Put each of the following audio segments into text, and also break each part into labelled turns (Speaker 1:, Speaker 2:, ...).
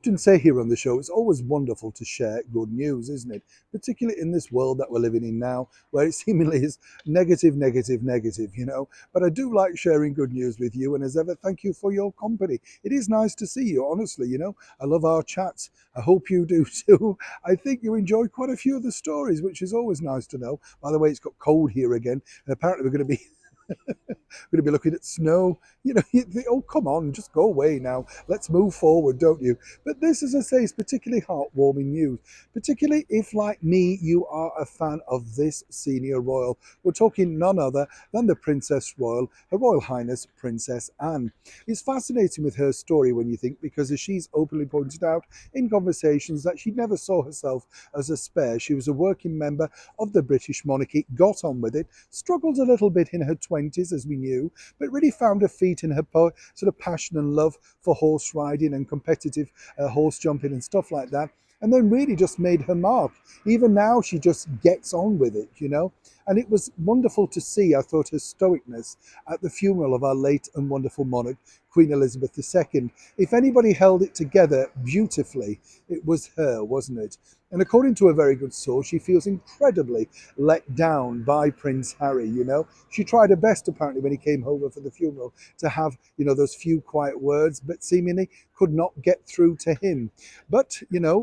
Speaker 1: Often say here on the show, it's always wonderful to share good news, isn't it? Particularly in this world that we're living in now, where it seemingly is negative, negative, negative, But I do like sharing good news with you, and as ever, thank you for your company. It is nice to see you, honestly, I love our chats. I hope you do too. I think you enjoy quite a few of the stories, which is always nice to know. By the way, it's got cold here again, and apparently we're going to be going to be looking at snow. You think, oh, come on, just go away now. Let's move forward, don't you? But this, as I say, is particularly heartwarming news, particularly if, like me, you are a fan of this senior royal. We're talking none other than the Princess Royal, Her Royal Highness Princess Anne. It's fascinating with her story when you think, because as she's openly pointed out in conversations, that she never saw herself as a spare. She was a working member of the British monarchy, got on with it, struggled a little bit in her 20s, as we knew, but really found her feet in her sort of passion and love for horse riding and competitive horse jumping and stuff like that. And then really just made her mark. Even now, she just gets on with it. And it was wonderful to see, I thought, her stoicness at the funeral of our late and wonderful monarch, Queen Elizabeth II. If anybody held it together beautifully, it was her, wasn't it? And according to a very good source, she feels incredibly let down by Prince Harry. She tried her best, apparently, when he came over for the funeral to have, those few quiet words, but seemingly could not get through to him. But,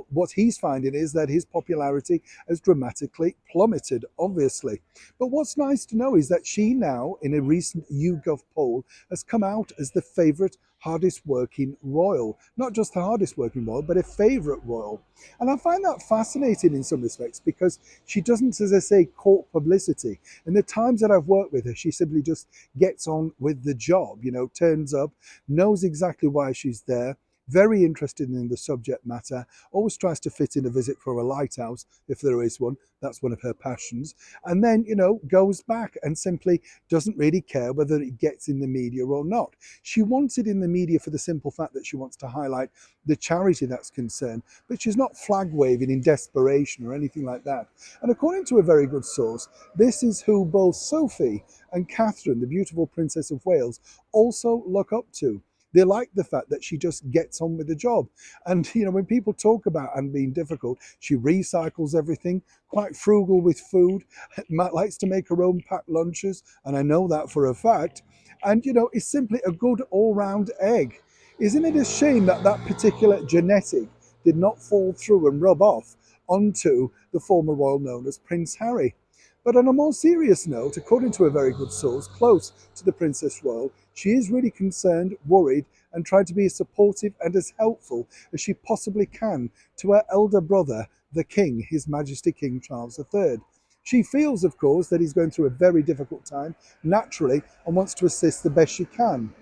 Speaker 1: what he's finding is that his popularity has dramatically plummeted, obviously. But what's nice to know is that she now, in a recent YouGov poll, has come out as the favourite hardest working royal. Not just the hardest working royal, but a favourite royal. And I find that fascinating in some respects, because she doesn't, as I say, court publicity. In the times that I've worked with her, she simply just gets on with the job, turns up, knows exactly why she's there, very interested in the subject matter, always tries to fit in a visit for a lighthouse, if there is one. That's one of her passions. And then, goes back and simply doesn't really care whether it gets in the media or not. She wants it in the media for the simple fact that she wants to highlight the charity that's concerned, but she's not flag waving in desperation or anything like that. And according to a very good source, this is who both Sophie and Catherine, the beautiful Princess of Wales, also look up to. They like the fact that she just gets on with the job. And, when people talk about Anne being difficult, she recycles everything, quite frugal with food, likes to make her own packed lunches, and I know that for a fact. And, is simply a good all round egg. Isn't it a shame that that particular genetic did not fall through and rub off onto the former royal known as Prince Harry? But on a more serious note, according to a very good source close to the Princess Royal, she is really concerned, worried, and trying to be as supportive and as helpful as she possibly can to her elder brother, the King, His Majesty King Charles III. She feels, of course, that he's going through a very difficult time, naturally, and wants to assist the best she can.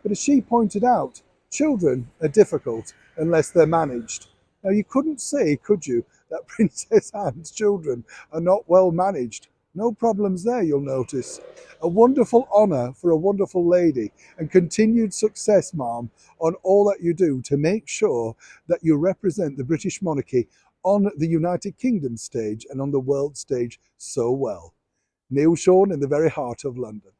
Speaker 1: But as she pointed out, children are difficult unless they're managed. Now, you couldn't say, could you, that Princess Anne's children are not well managed? No problems there, you'll notice. A wonderful honour for a wonderful lady, and continued success, ma'am, on all that you do to make sure that you represent the British monarchy on the United Kingdom stage and on the world stage so well. Neil Sean in the very heart of London.